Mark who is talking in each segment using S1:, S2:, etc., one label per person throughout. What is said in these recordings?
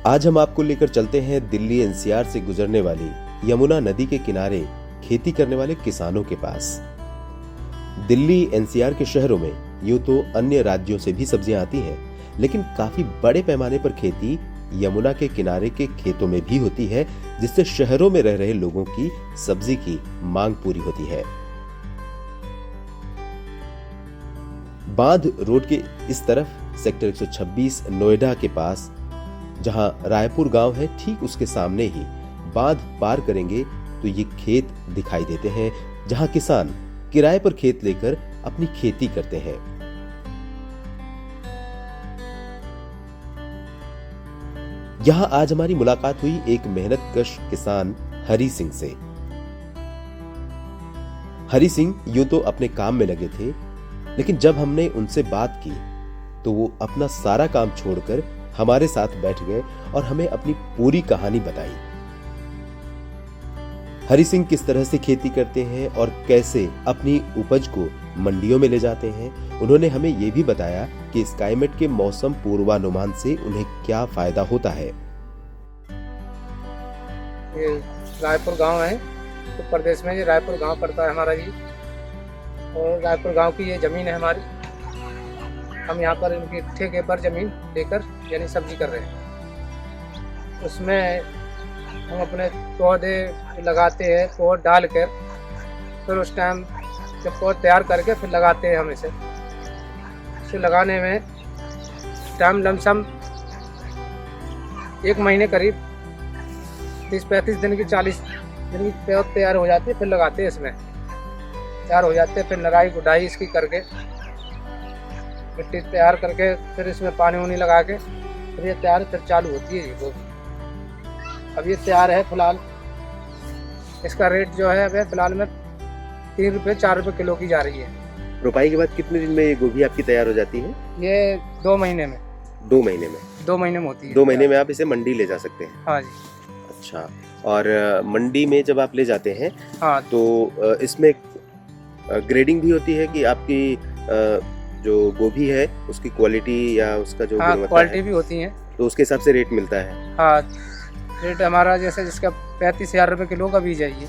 S1: आज हम आपको लेकर चलते हैं दिल्ली एनसीआर से गुजरने वाली यमुना नदी के किनारे खेती करने वाले किसानों के पास। दिल्ली एनसीआर के शहरों में यूं तो अन्य राज्यों से भी सब्जियां आती हैं, लेकिन काफी बड़े पैमाने पर खेती यमुना के किनारे के खेतों में भी होती है, जिससे शहरों में रह रहे लोगों की सब्जी की मांग पूरी होती है। बांध रोड के इस तरफ सेक्टर 126 नोएडा के पास जहां रायपुर गांव है, ठीक उसके सामने ही बांध पार करेंगे तो ये खेत दिखाई देते हैं, जहां किसान किराए पर खेत लेकर अपनी खेती करते हैं। यहां आज हमारी मुलाकात हुई एक मेहनतकश किसान हरि सिंह से। हरि सिंह यूं तो अपने काम में लगे थे, लेकिन जब हमने उनसे बात की तो वो अपना सारा काम छोड़कर हमारे साथ बैठ गए और हमें अपनी पूरी कहानी बताई। हरि सिंह किस तरह से खेती करते हैं और कैसे अपनी उपज को मंडियों में ले जाते हैं, उन्होंने हमें ये भी बताया कि स्काईमेट के मौसम पूर्वानुमान से उन्हें क्या फायदा होता है।
S2: ये रायपुर गांव है, उत्तर प्रदेश में। ये रायपुर गांव पड़ता है हमारा जी, और रायपुर गांव की ये ज़मीन है हमारी। हम यहाँ पर इनकी ठेके पर ज़मीन लेकर यानी सब्जी कर रहे हैं। उसमें हम अपने पौधे लगाते हैं, पौध डाल कर, फिर उस टाइम जब पौध तैयार करके फिर लगाते हैं हम इसे लगाने में टाइम लमसम 1 महीने करीब 30-35 दिन की 40 दिन की पौध तैयार हो जाती है। फिर लगाते हैं, इसमें तैयार हो जाते हैं, फिर नराई गुडाई इसकी करके मिट्टी तैयार करके फिर इसमें पानी वानी लगा के फिर ये तैयार फिर चालू होती है ये गोभी। अब ये तैयार है फिलहाल। इसका रेट जो है अभी फिलहाल में 3 रुपये 4 रुपये किलो की जा रही है।
S1: रोपाई के बाद कितने दिन में ये गोभी आपकी तैयार हो जाती है?
S2: ये 2 महीने में।
S1: 2 महीने में?
S2: 2 महीने में होती है।
S1: 2 महीने में आप इसे मंडी ले जा सकते हैं?
S2: हाँ जी।
S1: अच्छा, और मंडी में जब आप ले जाते हैं
S2: हाँ,
S1: तो इसमें ग्रेडिंग भी होती है कि आपकी जो गोभी है उसकी क्वालिटी या उसका जो
S2: हाँ, क्वालिटी भी होती है,
S1: तो उसके हिसाब से रेट मिलता है?
S2: हाँ, रेट हमारा जैसे जिसका 35,000 रुपये किलो का बीज है ये।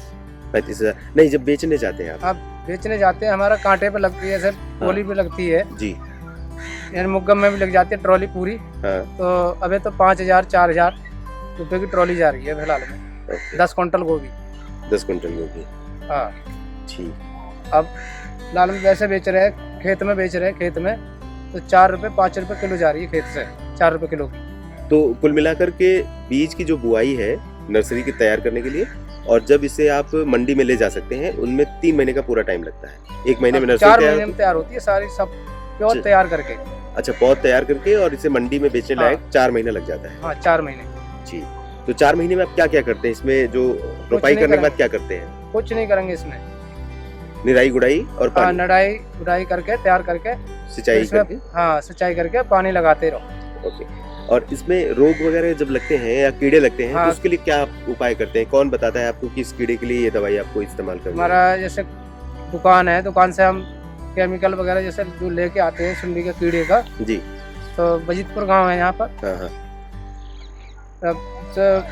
S1: 35,000? नहीं, जब बेचने जाते हैं आप?
S2: अब बेचने जाते हैं हमारा कांटे पे लगती है, जैसे ट्रॉली पे लगती है जी, यानी मुग्गम में भी लग जाती है ट्रॉली पूरी। हाँ। तो अभी तो 5,000-4,000 रुपये की ट्रॉली जा रही है फिलहाल में। 10 कुंटल गोभी। 10 कुंटल गोभी, हाँ ठीक। अब फिलहाल में वैसे बेच रहे हैं, खेत में बेच रहे हैं, खेत में तो 4 रुपये 5 रुपये किलो जा रही है खेत से, 4 रुपये किलो की। तो कुल मिलाकर के बीज की जो बुआई है नर्सरी की तैयार करने के लिए, और जब इसे आप मंडी में ले जा सकते हैं, उनमें 3 महीने का पूरा टाइम लगता है। 1 महीने में नर्सरी 4 महीने में तैयार होती है सारी, सब पौध तैयार करके। अच्छा, पौध तैयार करके और इसे मंडी में बेचने लायक 4 महीने लग जाता है? हाँ, 4 महीने जी। तो 4 महीने में आप क्या क्या करते हैं इसमें? जो रोपाई करने के बाद क्या करते हैं? कुछ नहीं करेंगे इसमें, निराई गुड़ाई और पानी। निराई गुड़ाई करके तैयार करके सिंचाई करके, हाँ सिंचाई करके पानी लगाते रहो। ओके। और इसमें रोग वगैरह जब लगते हैं या कीड़े लगते हैं, हाँ, तो उसके लिए क्या उपाय करते हैं? कौन बताता है आपको कि इस कीड़े के लिए ये दवाई आपको इस्तेमाल करनी है? हमारा जैसे दुकान है, दुकान से हम केमिकल वगैरह जैसे जो लेके आते हैं सुंडी के कीड़े का जी। तो बजीतपुर गाँव है यहाँ पर, हाँ हाँ,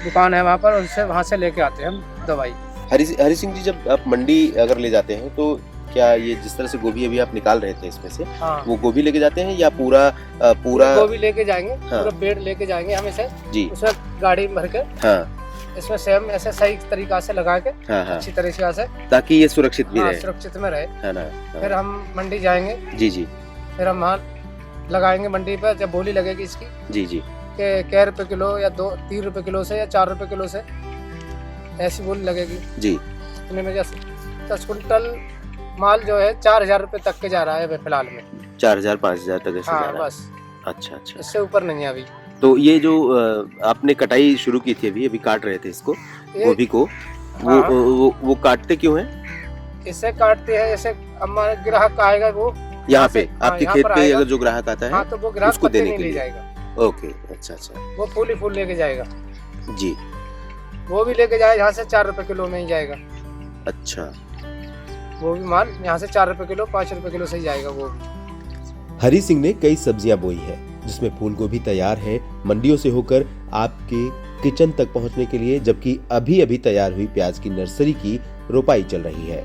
S2: दुकान है वहाँ पर, उनसे वहाँ से लेके आते हैं हम दवाई। हरि सिंह जी, जब आप मंडी अगर ले जाते हैं तो क्या ये जिस तरह से गोभी अभी आप निकाल रहे थे इसमें से, हाँ, वो गोभी लेके जाते हैं या पूरा गोभी लेके जाएंगे? हाँ, पूरा पेड़ लेके जाएंगे हम इसे जी, उसमें गाड़ी भर के, हाँ, इसमें सेम ऐसे सही तरीका से लगा के, हाँ, हाँ, अच्छी तरीके से, ताकि ये सुरक्षित भी रहे, सुरक्षित में रहे, है ना। हाँ, फिर हम मंडी जाएंगे जी जी, फिर हम वहाँ लगाएंगे मंडी पर, जब बोली लगेगी इसकी जी जी, क्या रुपए किलो या 3 रुपए किलो से या 4 रुपए किलो से ऐसी बोली लगेगी जी। इतने में जैसे 10 कुंटल माल जो है 4,000 रुपए तक के जा रहा है फिलहाल में। 4,000-5,000 तक ऐसे जा रहा है? बस। अच्छा अच्छा, इससे ऊपर नहीं है अभी। तो ये जो आपने कटाई शुरू की थी, अभी काट रहे थे इसको, गोभी को, हाँ, वो काटते क्यों हैं? इससे काटते हैं, जैसे हमारा ग्राहक आएगा वो यहाँ पे आपके खेत पे, अगर जो ग्राहक आता है, हाँ, तो वो ग्राहक उसको देने के लिए जाएगा। ओके, अच्छा अच्छा, वो फूल लेके जाएगा जी, वो भी लेके जाए यहाँ से 4 रुपए किलो में ही जाएगा। अच्छा, वो भी माल यहाँ से 4 रुपए किलो 5 रुपए किलो से ही जाएगा वो भी।
S1: हरि सिंह ने कई सब्जियां बोई है, जिसमें फूल गोभी तैयार है मंडियों से होकर आपके किचन तक पहुंचने के लिए, जबकि अभी अभी तैयार हुई प्याज की नर्सरी की रोपाई चल रही है।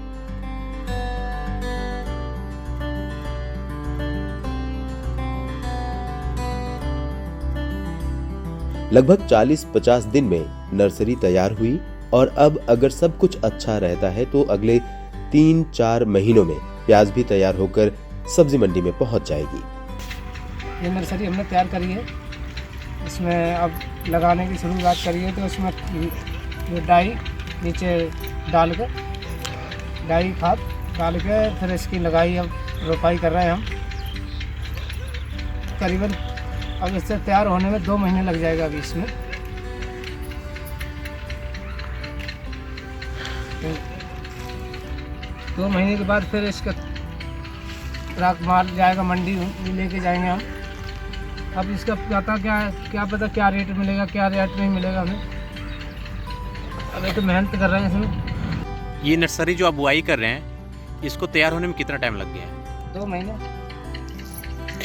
S1: लगभग 40-50 दिन में नर्सरी तैयार हुई और अब अगर सब कुछ अच्छा रहता है तो अगले 3-4 महीनों में प्याज भी तैयार होकर सब्जी मंडी में पहुंच जाएगी।
S2: ये नर्सरी हमने तैयार करी है, इसमें अब लगाने की शुरुआत करी है। तो इसमें ये डाई नीचे डाल कर, डाई खाद डाल के फिर इसकी लगाई, अब रोपाई कर रहे हैं हम। करीबन अब इससे तैयार होने में 2 महीने लग जाएगा अभी इसमें। तो 2 महीने के बाद फिर इसका ट्रक माल जाएगा, मंडी लेके जाएंगे हम। अब इसका क्या पता क्या रेट मिलेगा, क्या रेट नहीं मिलेगा हमें। अभी तो मेहनत कर रहे हैं इसमें।
S3: ये नर्सरी जो आप बुआई कर रहे हैं, इसको तैयार होने में कितना टाइम लग गया है?
S2: 2 महीने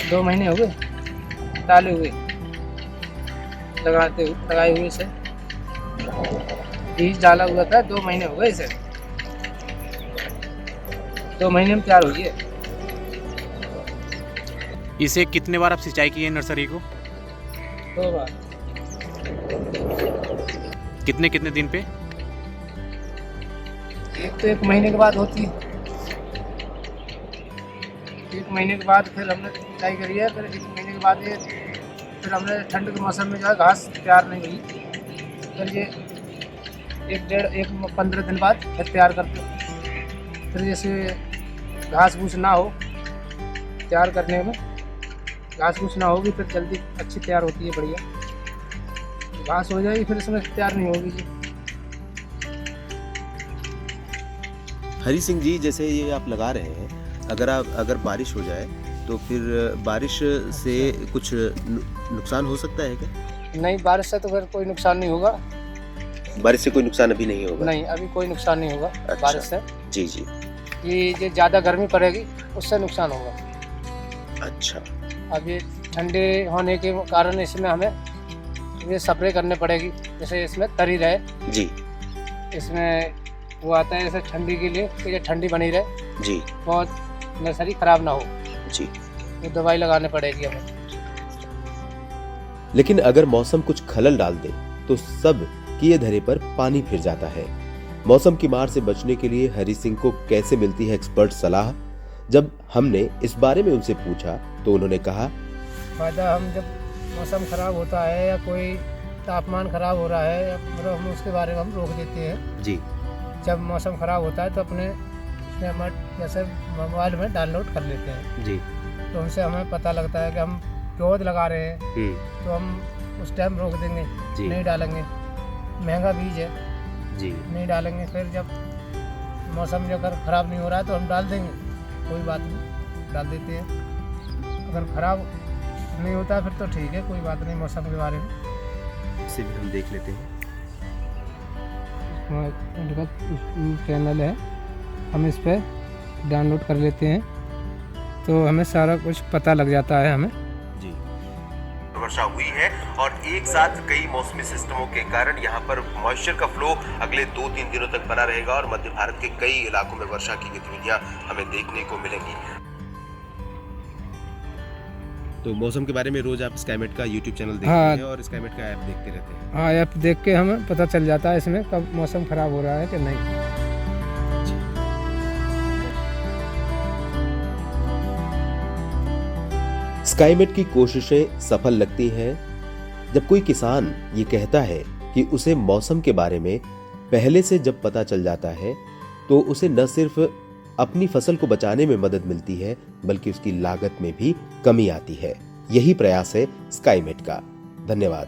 S2: 2 महीने हो गए डाले हुए, लगाए हुए से। बीज डाला हुआ था, 2 महीने हो गए इसे। 2 महीने में तैयार हुई है।
S3: इसे कितने बार आप सिंचाई की है नर्सरी को?
S2: 2 बार।
S3: कितने कितने दिन पे?
S2: एक तो 1 महीने के बाद होती है, 1 महीने के बाद फिर हमने सिंचाई करी है। फिर 1 महीने के बाद ये फिर हमने ठंड के मौसम में जो है घास तैयार नहीं हुई, फिर ये 15 दिन बाद फिर तैयार करते। फिर जैसे घास फूस ना हो, तैयार करने में घास फूस ना होगी फिर जल्दी अच्छी तैयार होती है, बढ़िया। घास हो जाएगी फिर इसमें तैयार नहीं होगी जी।
S1: हरी सिंह जी, जैसे ये आप लगा रहे हैं, अगर बारिश हो जाए तो फिर बारिश से कुछ नुकसान हो सकता है क्या?
S2: नहीं, बारिश से तो फिर कोई नुकसान नहीं होगा।
S1: बारिश से कोई नुकसान अभी नहीं होगा?
S2: नहीं, अभी कोई नुकसान नहीं होगा।
S1: अच्छा।
S2: बारिश से
S1: जी जी।
S2: ये जो ज़्यादा गर्मी पड़ेगी उससे नुकसान होगा।
S1: अच्छा।
S2: अब ये ठंडे होने के कारण इसमें हमें ये स्प्रे करने पड़ेगी, जैसे इसमें तरी रहे
S1: जी।
S2: इसमें वो आता है जैसे ठंडी के लिए कि ये ठंडी बनी रहे
S1: जी,
S2: बहुत नर्सरी खराब ना हो
S1: जी।
S2: ये दवाई लगाने पड़ेगी हमें।
S1: लेकिन अगर मौसम कुछ खलल डाल दे तो सब किए धरे पर पानी फिर जाता है। मौसम की मार से बचने के लिए हरी सिंह को कैसे मिलती है एक्सपर्ट सलाह? जब हमने इस बारे में उनसे पूछा तो उन्होंने कहा,
S2: फायदा हम जब मौसम खराब होता है या कोई तापमान खराब हो रहा है, मतलब हम उसके बारे में हम रोक देते हैं
S1: जी।
S2: जब मौसम खराब होता है तो अपने जैसे मोबाइल में डाउनलोड कर लेते हैं
S1: जी।
S2: तो उनसे हमें पता लगता है कि हम पौध लगा रहे हैं तो हम उस टाइम रोक देंगे, नहीं डालेंगे। महंगा बीज है
S1: जी,
S2: नहीं डालेंगे। फिर जब मौसम जो अगर ख़राब नहीं हो रहा है तो हम डाल देंगे, कोई बात नहीं, डाल देते हैं। अगर ख़राब नहीं होता फिर तो ठीक है, कोई बात नहीं। मौसम के बारे में
S1: इसे भी हम देख लेते हैं।
S2: इनका चैनल है, हम इस पर डाउनलोड कर लेते हैं तो हमें सारा कुछ पता लग जाता है हमें।
S1: जी। वर्षा हुई है और एक साथ कई मौसमी सिस्टमों के कारण यहाँ पर मॉइस्चर का फ्लो अगले 2-3 दिनों तक बना रहेगा और मध्य भारत के कई इलाकों में वर्षा की गतिविधियां हमें देखने को मिलेंगी। तो मौसम के बारे में रोज आप स्काईमेट का YouTube चैनल देखते हैं और स्काईमेट का ऐप देखते रहते हैं?
S2: हाँ, ऐप देख के हमें पता चल जाता है इसमें कब मौसम खराब हो रहा है कि नहीं।
S1: स्काईमेट की कोशिशें सफल लगती हैं जब कोई किसान ये कहता है कि उसे मौसम के बारे में पहले से जब पता चल जाता है तो उसे न सिर्फ अपनी फसल को बचाने में मदद मिलती है बल्कि उसकी लागत में भी कमी आती है। यही प्रयास है स्काईमेट का। धन्यवाद।